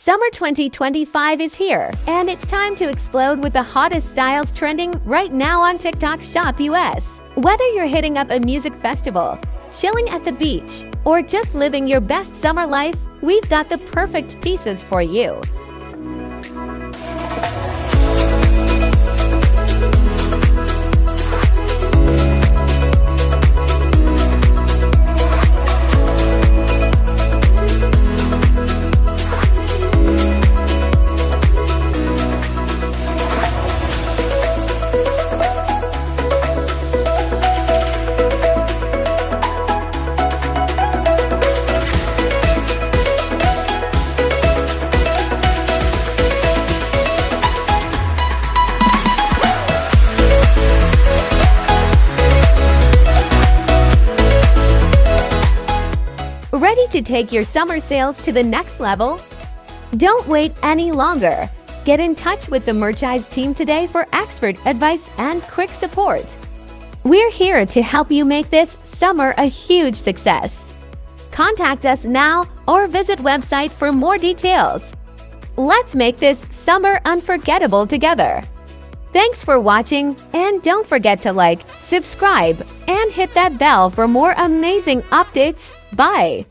Summer 2025 is here, and it's time to explode with the hottest styles trending right now on TikTok Shop US. Whether you're hitting up a music festival, chilling at the beach, or just living your best summer life, we've got the perfect pieces for you. Ready to take your summer sales to the next level? Don't wait any longer. Get in touch with the Merchandise team today for expert advice and quick support. We're here to help you make this summer a huge success. Contact us now or visit website for more details. Let's make this summer unforgettable together. Thanks for watching, and don't forget to like, subscribe, and hit that bell for more amazing updates. Bye!